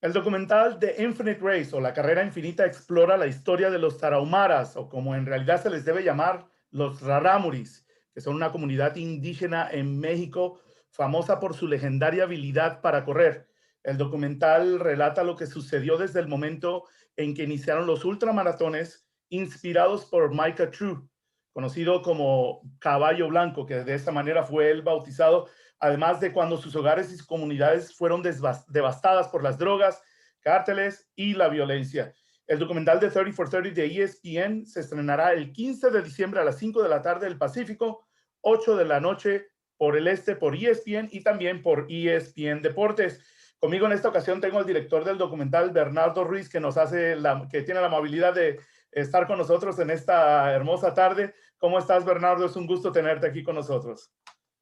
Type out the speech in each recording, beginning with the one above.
El documental The Infinite Race o La Carrera Infinita explora la historia de los tarahumaras, o como en realidad se les debe llamar, los rarámuris, que son una comunidad indígena en México famosa por su legendaria habilidad para correr. El documental relata lo que sucedió desde el momento en que iniciaron los ultramaratones inspirados por Micah True, conocido como Caballo Blanco, que de esa manera fue él bautizado, además de cuando sus hogares y sus comunidades fueron devastadas por las drogas, cárteles y la violencia. El documental de 30 for 30 de ESPN se estrenará el 15 de diciembre a las 5 de la tarde del Pacífico, 8 de la noche por el este por ESPN y también por ESPN Deportes. Conmigo en esta ocasión tengo al director del documental, Bernardo Ruiz, que tiene la amabilidad de estar con nosotros en esta hermosa tarde. ¿Cómo estás, Bernardo? Es un gusto tenerte aquí con nosotros.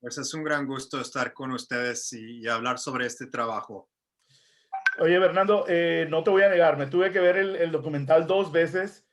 Pues es un gran gusto estar con ustedes y hablar sobre este trabajo. Oye, Bernardo, no te voy a negar, me tuve que ver el documental 2 veces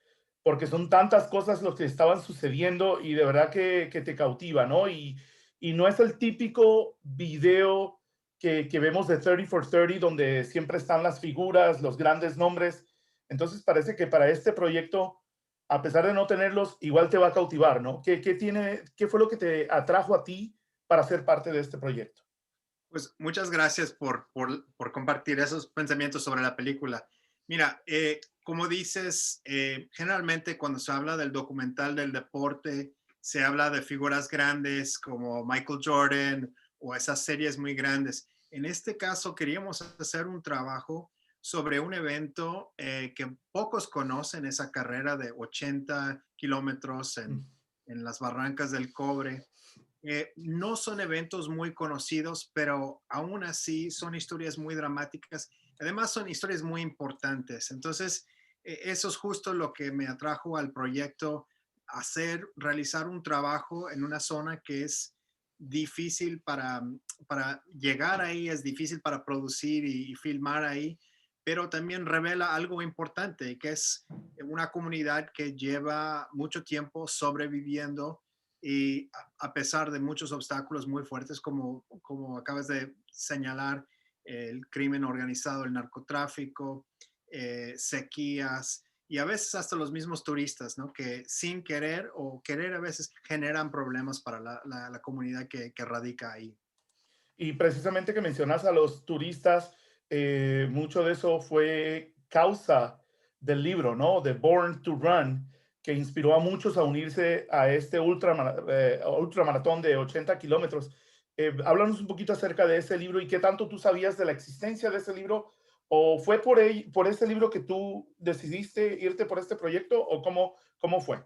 porque son tantas cosas lo que estaban sucediendo y de verdad que te cautiva, ¿no? Y no es el típico video que vemos de 30 for 30 donde siempre están las figuras, los grandes nombres. Entonces parece que para este proyecto, a pesar de no tenerlos, igual te va a cautivar, ¿no? ¿Qué fue lo que te atrajo a ti para ser parte de este proyecto? Pues muchas gracias por compartir esos pensamientos sobre la película. Mira, como dices, generalmente cuando se habla del documental del deporte, se habla de figuras grandes como Michael Jordan o esas series muy grandes. En este caso, queríamos hacer un trabajo sobre un evento que pocos conocen, esa carrera de 80 kilómetros en las Barrancas del Cobre. No son eventos muy conocidos, pero aún así son historias muy dramáticas. Además, son historias muy importantes. Entonces, eso es justo lo que me atrajo al proyecto, realizar un trabajo en una zona que es difícil para llegar ahí, es difícil para producir y filmar ahí, pero también revela algo importante, que es una comunidad que lleva mucho tiempo sobreviviendo y a pesar de muchos obstáculos muy fuertes, como acabas de señalar, el crimen organizado, el narcotráfico, sequías y a veces hasta los mismos turistas, ¿no? Que sin querer o querer a veces generan problemas para la comunidad que radica ahí. Y precisamente que mencionas a los turistas, mucho de eso fue causa del libro, ¿no? De Born to Run, que inspiró a muchos a unirse a este ultramaratón de 80 kilómetros. Háblanos un poquito acerca de ese libro y qué tanto tú sabías de la existencia de ese libro, o fue por ese libro que tú decidiste irte por este proyecto, o cómo fue.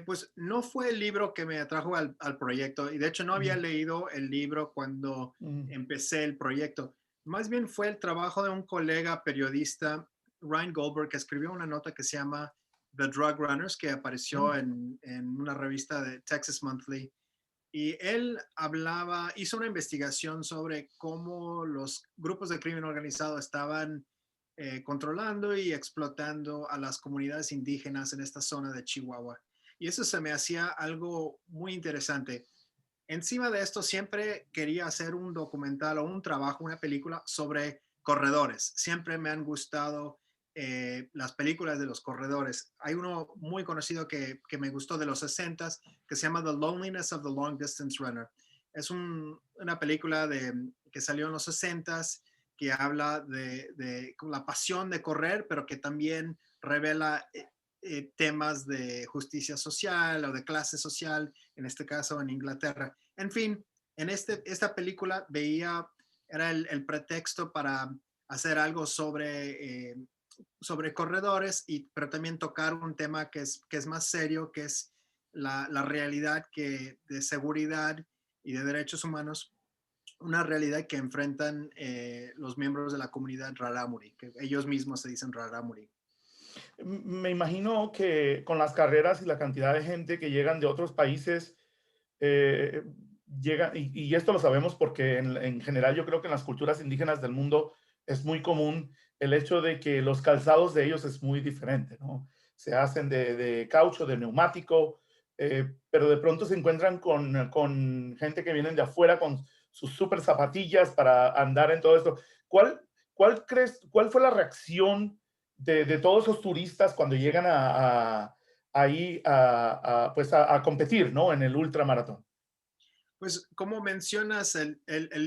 Pues no fue el libro que me atrajo al proyecto y de hecho no había Mm, leído el libro cuando mm, empecé el proyecto. Más bien fue el trabajo de un colega periodista, Ryan Goldberg, que escribió una nota que se llama The Drug Runners, que apareció mm, en una revista de Texas Monthly. Y él hizo una investigación sobre cómo los grupos de crimen organizado estaban controlando y explotando a las comunidades indígenas en esta zona de Chihuahua. Y eso se me hacía algo muy interesante. Encima de esto, siempre quería hacer un documental o un trabajo, una película sobre corredores. Siempre me han gustado las películas de los corredores. Hay uno muy conocido que me gustó de los 60 que se llama The Loneliness of the Long Distance Runner. Es una película que salió en los 60 que habla de la pasión de correr, pero que también revela temas de justicia social o de clase social, en este caso en Inglaterra. En fin, esta película era el pretexto para hacer algo sobre corredores, pero también tocar un tema que es más serio, que es la realidad de seguridad y de derechos humanos, una realidad que enfrentan los miembros de la comunidad Rarámuri, que ellos mismos se dicen Rarámuri. Me imagino que con las carreras y la cantidad de gente que llegan de otros países, eh, y esto lo sabemos porque en general yo creo que en las culturas indígenas del mundo es muy común el hecho de que los calzados de ellos es muy diferente, ¿no? Se hacen de caucho, de neumático, pero de pronto se encuentran con gente que vienen de afuera con sus super zapatillas para andar en todo esto. ¿Cuál, ¿cuál fue la reacción de todos esos turistas cuando llegan ahí pues a competir, ¿no? En el ultramaratón? Pues como mencionas, el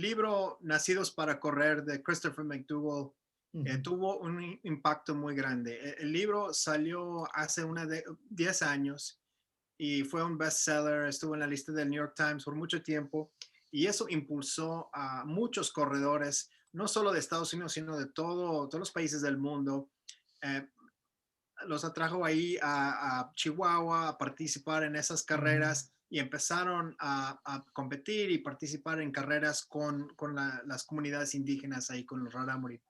libro Nacidos para Correr de Christopher McDougall Ujú, tuvo un impacto muy grande. El libro salió hace 10 años y fue un bestseller, estuvo en la lista del New York Times por mucho tiempo y eso impulsó a muchos corredores, no solo de Estados Unidos, sino de todos los países del mundo. Eh, los atrajo ahí a Chihuahua a participar en esas ujú, carreras y empezaron a competir y participar en carreras con las comunidades indígenas ahí, con los Rarámuri.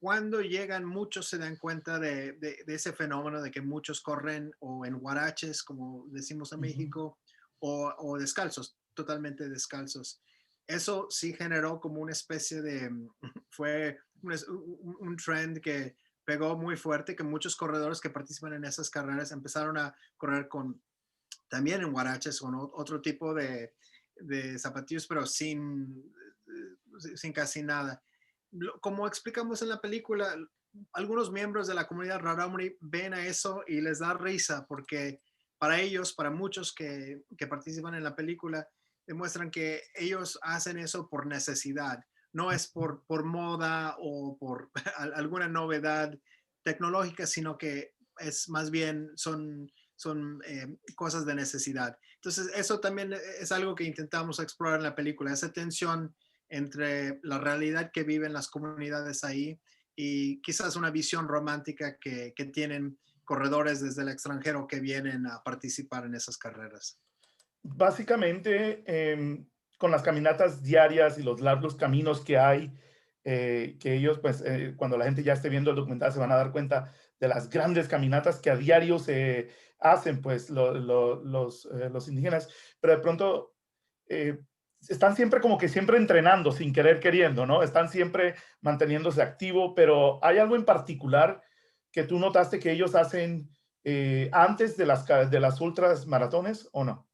Cuando llegan, muchos se dan cuenta de ese fenómeno de que muchos corren o en huaraches, como decimos en ujú. México, o descalzos, totalmente descalzos. Eso sí generó como una especie de, fue un trend que pegó muy fuerte, que muchos corredores que participan en esas carreras empezaron a correr también en huaraches, con otro tipo de zapatillos, pero sin casi nada. Como explicamos en la película, algunos miembros de la comunidad Rarámuri ven a eso y les da risa porque para ellos, para muchos que participan en la película, demuestran que ellos hacen eso por necesidad, no es por moda o por alguna novedad tecnológica, sino que es más bien son cosas de necesidad. Entonces, eso también es algo que intentamos explorar en la película, esa tensión entre la realidad que viven las comunidades ahí y quizás una visión romántica que tienen corredores desde el extranjero que vienen a participar en esas carreras. Básicamente, con las caminatas diarias y los largos caminos que hay, que ellos, pues, cuando la gente ya esté viendo el documental, se van a dar cuenta de las grandes caminatas que a diario se hacen, pues, los indígenas, pero de pronto eh, están siempre como que siempre entrenando, sin querer queriendo, ¿no? Están siempre manteniéndose activo, pero ¿hay algo en particular que tú notaste que ellos hacen antes de las ultras maratones o no?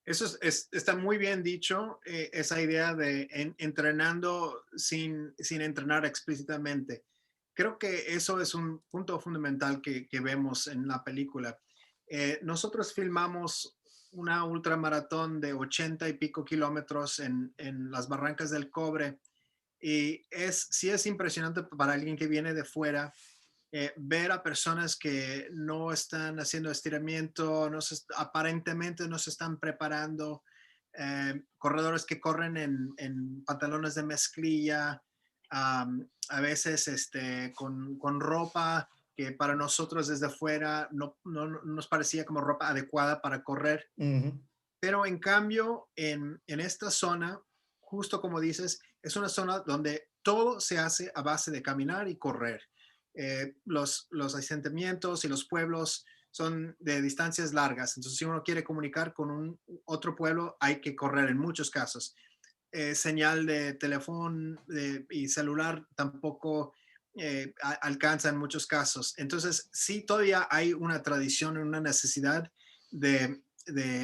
Eso está muy bien dicho, esa idea de entrenando sin entrenar explícitamente. Creo que eso es un punto fundamental que vemos en la película. Nosotros filmamos una ultramaratón de 80 y pico kilómetros en las Barrancas del Cobre y sí es impresionante para alguien que viene de fuera ver a personas que no están haciendo estiramiento, aparentemente no se están preparando, corredores que corren en pantalones de mezclilla, a veces con ropa que para nosotros desde fuera no nos parecía como ropa adecuada para correr, Ujú, pero en cambio en esta zona, justo como dices, es una zona donde todo se hace a base de caminar y correr. Los asentamientos y los pueblos son de distancias largas, entonces si uno quiere comunicar con otro pueblo hay que correr en muchos casos. Señal de teléfono y celular tampoco alcanza en muchos casos. Entonces sí todavía hay una tradición, una necesidad de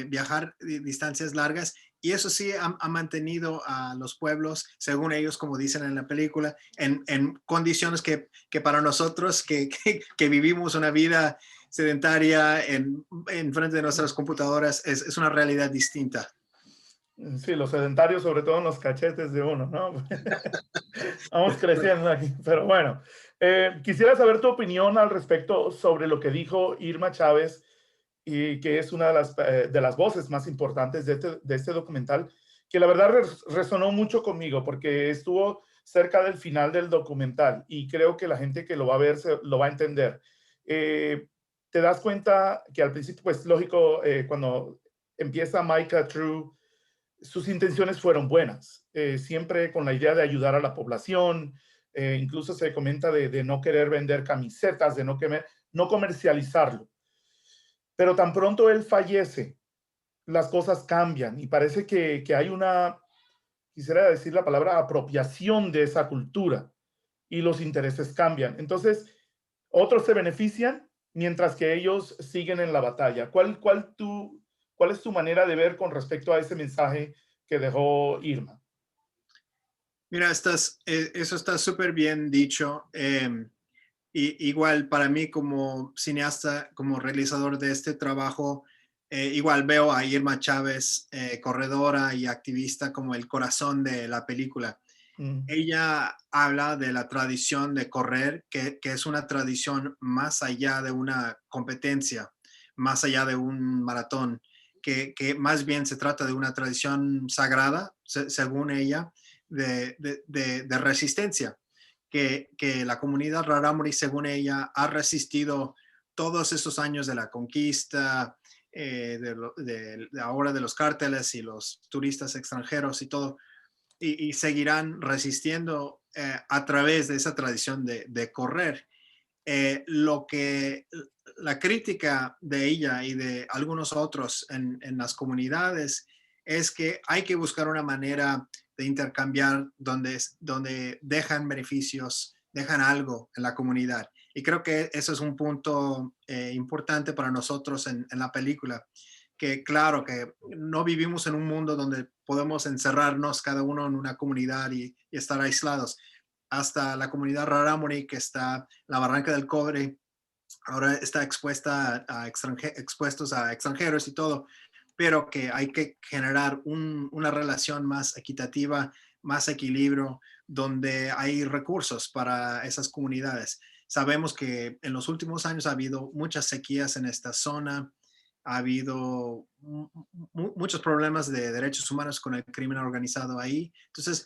viajar distancias largas y eso sí ha mantenido a los pueblos, según ellos, como dicen en la película, en condiciones que para nosotros que vivimos una vida sedentaria en frente de nuestras computadoras es una realidad distinta. sí, los sedentarios, sobre todo en los cachetes de uno, ¿no? Vamos creciendo aquí, pero bueno. Quisiera saber tu opinión al respecto sobre lo que dijo Irma Chávez, y que es una de las voces más importantes de este documental, que la verdad resonó mucho conmigo porque estuvo cerca del final del documental y creo que la gente que lo va a ver lo va a entender. Te das cuenta que al principio, pues lógico, cuando empieza Micah True, sus intenciones fueron buenas, siempre con la idea de ayudar a la población, incluso se comenta de no querer vender camisetas, de no comercializarlo. Pero tan pronto él fallece, las cosas cambian y parece que hay una, quisiera decir la palabra, apropiación de esa cultura y los intereses cambian. Entonces, otros se benefician mientras que ellos siguen en la batalla. ¿Cuál es tu manera de ver con respecto a ese mensaje que dejó Irma? Mira, eso está súper bien dicho. Igual para mí como cineasta, como realizador de este trabajo, igual veo a Irma Chávez, corredora y activista, como el corazón de la película. Mm, Ella habla de la tradición de correr, que es una tradición más allá de una competencia, más allá de un maratón, que más bien se trata de una tradición sagrada, según ella, de resistencia, que la comunidad rarámuri, según ella, ha resistido todos esos años de la conquista, de ahora de los cárteles y los turistas extranjeros y todo, y seguirán resistiendo a través de esa tradición de correr. Lo que la crítica de ella y de algunos otros en las comunidades es que hay que buscar una manera de intercambiar donde dejan beneficios, dejan algo en la comunidad. Y creo que eso es un punto importante para nosotros en la película, que claro, que no vivimos en un mundo donde podemos encerrarnos cada uno en una comunidad y estar aislados. Hasta la comunidad rarámuri, que está en la Barranca del Cobre, ahora está expuestos a extranjeros y todo, pero que hay que generar una relación más equitativa, más equilibrio, donde hay recursos para esas comunidades. Sabemos que en los últimos años ha habido muchas sequías en esta zona, ha habido muchos problemas de derechos humanos con el crimen organizado ahí. Entonces,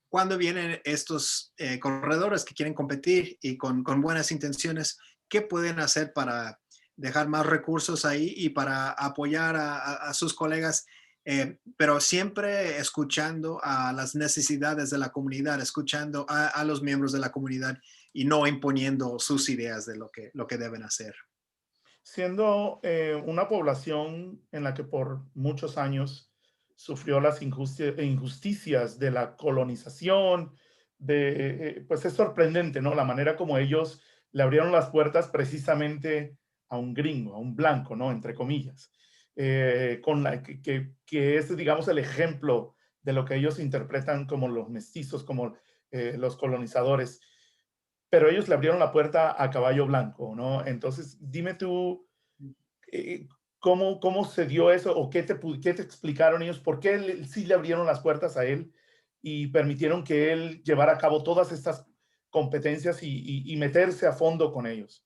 cuando vienen estos corredores que quieren competir y con buenas intenciones, qué pueden hacer para dejar más recursos ahí y para apoyar a sus colegas, pero siempre escuchando a las necesidades de la comunidad, escuchando a los miembros de la comunidad y no imponiendo sus ideas de lo que deben hacer. siendo una población en la que por muchos años sufrió las injusticias de la colonización, pues es sorprendente, ¿no? La manera como ellos le abrieron las puertas precisamente a un gringo, a un blanco, ¿no? Entre comillas, que es, digamos, el ejemplo de lo que ellos interpretan como los mestizos, como los colonizadores, pero ellos le abrieron la puerta a caballo blanco, ¿no? Entonces, dime tú, eh, ¿cómo se dio eso o qué te explicaron ellos? ¿Por qué sí le abrieron las puertas a él y permitieron que él llevara a cabo todas estas competencias y meterse a fondo con ellos?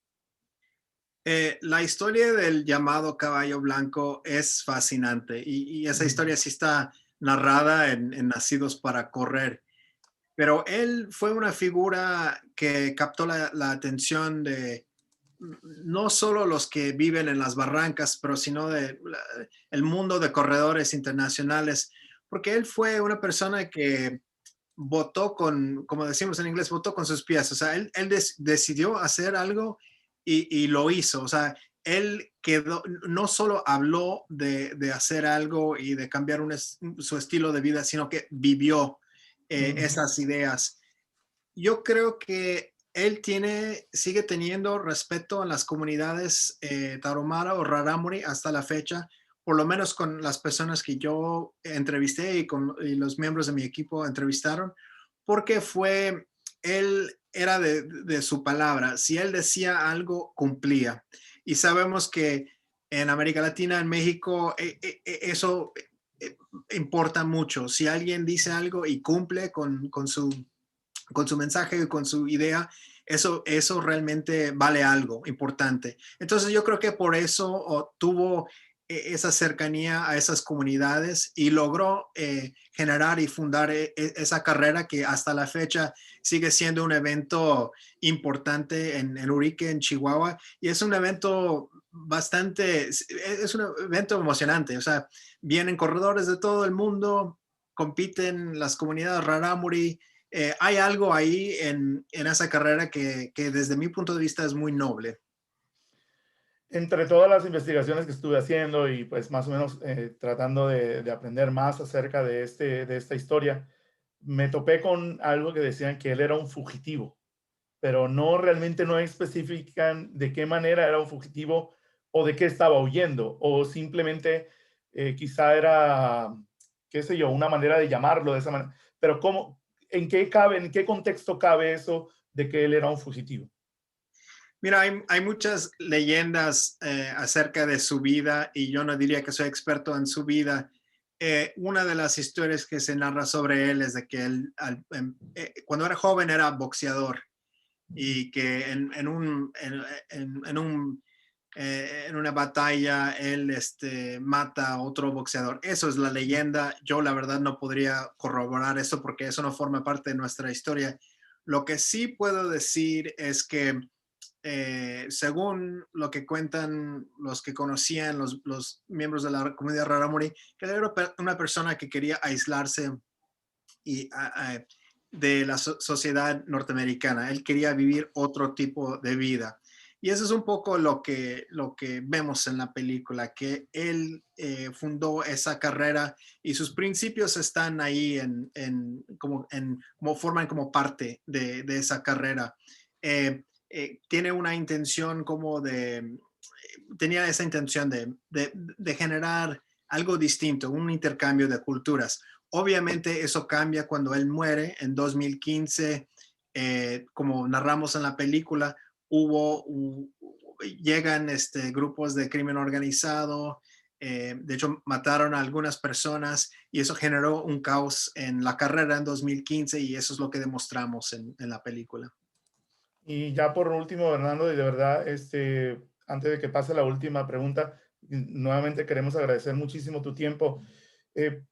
La historia del llamado caballo blanco es fascinante y esa Mm, historia sí está narrada en Nacidos para Correr. Pero él fue una figura que captó la atención de no solo los que viven en las barrancas, pero sino el mundo de corredores internacionales, porque él fue una persona que votó como decimos en inglés, votó con sus pies. O sea, él decidió hacer algo y lo hizo. O sea, él no solo habló de hacer algo y de cambiar su estilo de vida, sino que vivió mm. esas ideas. Yo creo que él sigue teniendo respeto en las comunidades Tarahumara o Rarámuri hasta la fecha, por lo menos con las personas que yo entrevisté y los miembros de mi equipo entrevistaron, porque él era de su palabra. Si él decía algo, cumplía. Y sabemos que en América Latina, en México, eso importa mucho. Si alguien dice algo y cumple con su mensaje y con su idea, eso realmente vale algo importante. Entonces yo creo que por eso tuvo esa cercanía a esas comunidades y logró generar y fundar esa carrera que hasta la fecha sigue siendo un evento importante en Urique, en Chihuahua, y es un evento es un evento emocionante. O sea, vienen corredores de todo el mundo, compiten las comunidades Rarámuri. Hay algo ahí en esa carrera que desde mi punto de vista es muy noble. Entre todas las investigaciones que estuve haciendo y pues más o menos tratando de aprender más acerca de esta historia, me topé con algo que decían que él era un fugitivo, pero no realmente no especifican de qué manera era un fugitivo o de qué estaba huyendo, o simplemente quizá era, qué sé yo, una manera de llamarlo de esa manera. Pero cómo, ¿En en qué contexto cabe eso de que él era un fugitivo? Mira, hay muchas leyendas acerca de su vida y yo no diría que soy experto en su vida. Una de las historias que se narra sobre él es de que él, cuando era joven, era boxeador y que en una batalla él mata a otro boxeador. Eso es la leyenda. Yo la verdad no podría corroborar eso porque eso no forma parte de nuestra historia. Lo que sí puedo decir es que según lo que cuentan los que conocían, los miembros de la comunidad Rarámuri, que él era una persona que quería aislarse y, de la sociedad norteamericana. Él quería vivir otro tipo de vida. Y eso es un poco lo que vemos en la película, que él fundó esa carrera y sus principios están ahí como forman como parte de esa carrera. Tiene una intención tenía esa intención de generar algo distinto, un intercambio de culturas. Obviamente eso cambia cuando él muere en 2015, como narramos en la película, llegan grupos de crimen organizado, de hecho mataron a algunas personas y eso generó un caos en la carrera en 2015 y eso es lo que demostramos en la película. Y ya por último, Bernardo, y de verdad, antes de que pase la última pregunta, nuevamente queremos agradecer muchísimo tu tiempo.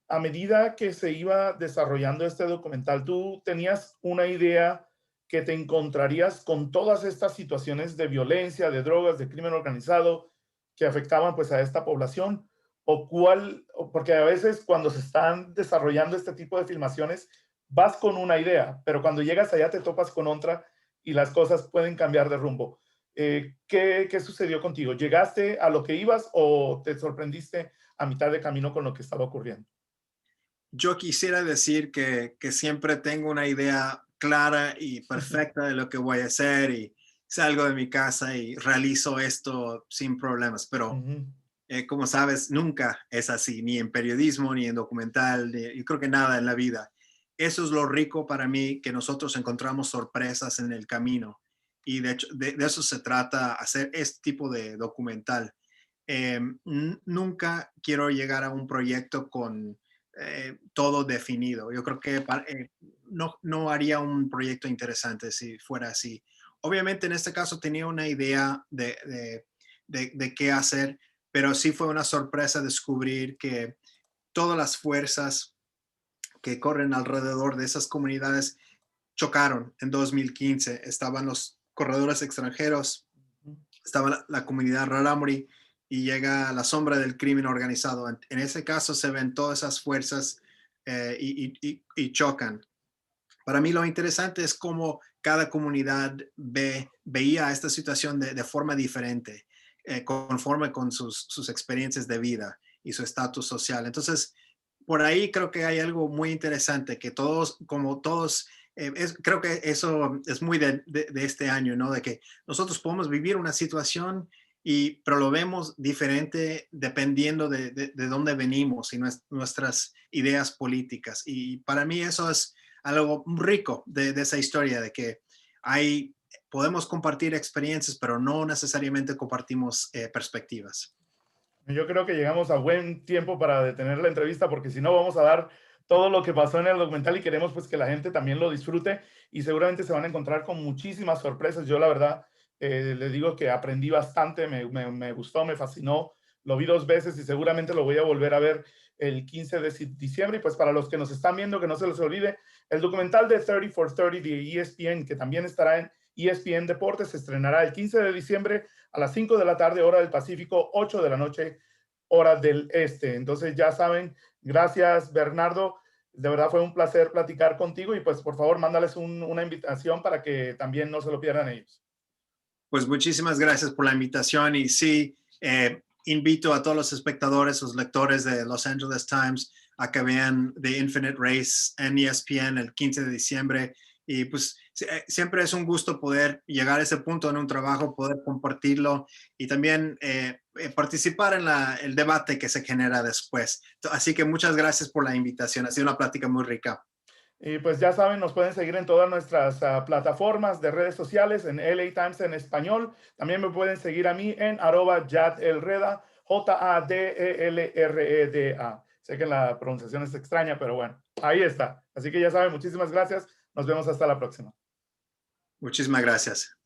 A medida que se iba desarrollando este documental, ¿tú tenías una idea que te encontrarías con todas estas situaciones de violencia, de drogas, de crimen organizado que afectaban pues a esta población? ¿O cuál? Porque a veces cuando se están desarrollando este tipo de filmaciones, vas con una idea, pero cuando llegas allá te topas con otra y las cosas pueden cambiar de rumbo. ¿Qué sucedió contigo? ¿Llegaste a lo que ibas o te sorprendiste a mitad de camino con lo que estaba ocurriendo? Yo quisiera decir que siempre tengo una idea clara y perfecta de lo que voy a hacer y salgo de mi casa y realizo esto sin problemas, pero Ujú. como sabes, nunca es así, ni en periodismo, ni en documental, yo creo que nada en la vida. Eso es lo rico para mí, que nosotros encontramos sorpresas en el camino. Y de hecho, de eso se trata, hacer este tipo de documental. Nunca quiero llegar a un proyecto con todo definido. Yo creo que no haría un proyecto interesante si fuera así. Obviamente en este caso tenía una idea de qué hacer, pero sí fue una sorpresa descubrir que todas las fuerzas que corren alrededor de esas comunidades chocaron en 2015. Estaban los corredores extranjeros, estaba la comunidad Rarámuri y llega la sombra del crimen organizado. En ese caso se ven todas esas fuerzas y chocan. Para mí lo interesante es cómo cada comunidad veía esta situación de forma diferente, conforme con sus experiencias de vida y su estatus social. Entonces, por ahí creo que hay algo muy interesante que todos, como todos, creo que eso es muy de este año, ¿no? De que nosotros podemos vivir una situación pero lo vemos diferente dependiendo de dónde venimos y nuestras ideas políticas. Y para mí eso es algo rico de esa historia, de que podemos compartir experiencias, pero no necesariamente compartimos perspectivas. Yo creo que llegamos a buen tiempo para detener la entrevista porque si no vamos a dar todo lo que pasó en el documental y queremos pues que la gente también lo disfrute y seguramente se van a encontrar con muchísimas sorpresas. Yo la verdad les digo que aprendí bastante, me gustó, me fascinó, lo vi 2 veces y seguramente lo voy a volver a ver el 15 de diciembre y pues para los que nos están viendo que no se les olvide, el documental de 30 for 30 de ESPN que también estará en ESPN Deportes se estrenará el 15 de diciembre a las 5 de la tarde, hora del Pacífico, 8 de la noche, hora del Este. Entonces, ya saben, gracias, Bernardo. De verdad fue un placer platicar contigo y pues por favor, mándales una invitación para que también no se lo pierdan ellos. Pues muchísimas gracias por la invitación y sí, invito a todos los espectadores, los lectores de Los Angeles Times a que vean The Infinite Race en ESPN el 15 de diciembre. Y pues siempre es un gusto poder llegar a ese punto en un trabajo, poder compartirlo y también participar en el debate que se genera después. Así que muchas gracias por la invitación. Ha sido una plática muy rica. Y pues ya saben, nos pueden seguir en todas nuestras plataformas de redes sociales, en LA Times en español. También me pueden seguir a mí en @JadelReda, JADELREDA. Sé que la pronunciación es extraña, pero bueno, ahí está. Así que ya saben, muchísimas gracias. Nos vemos hasta la próxima. Muchísimas gracias.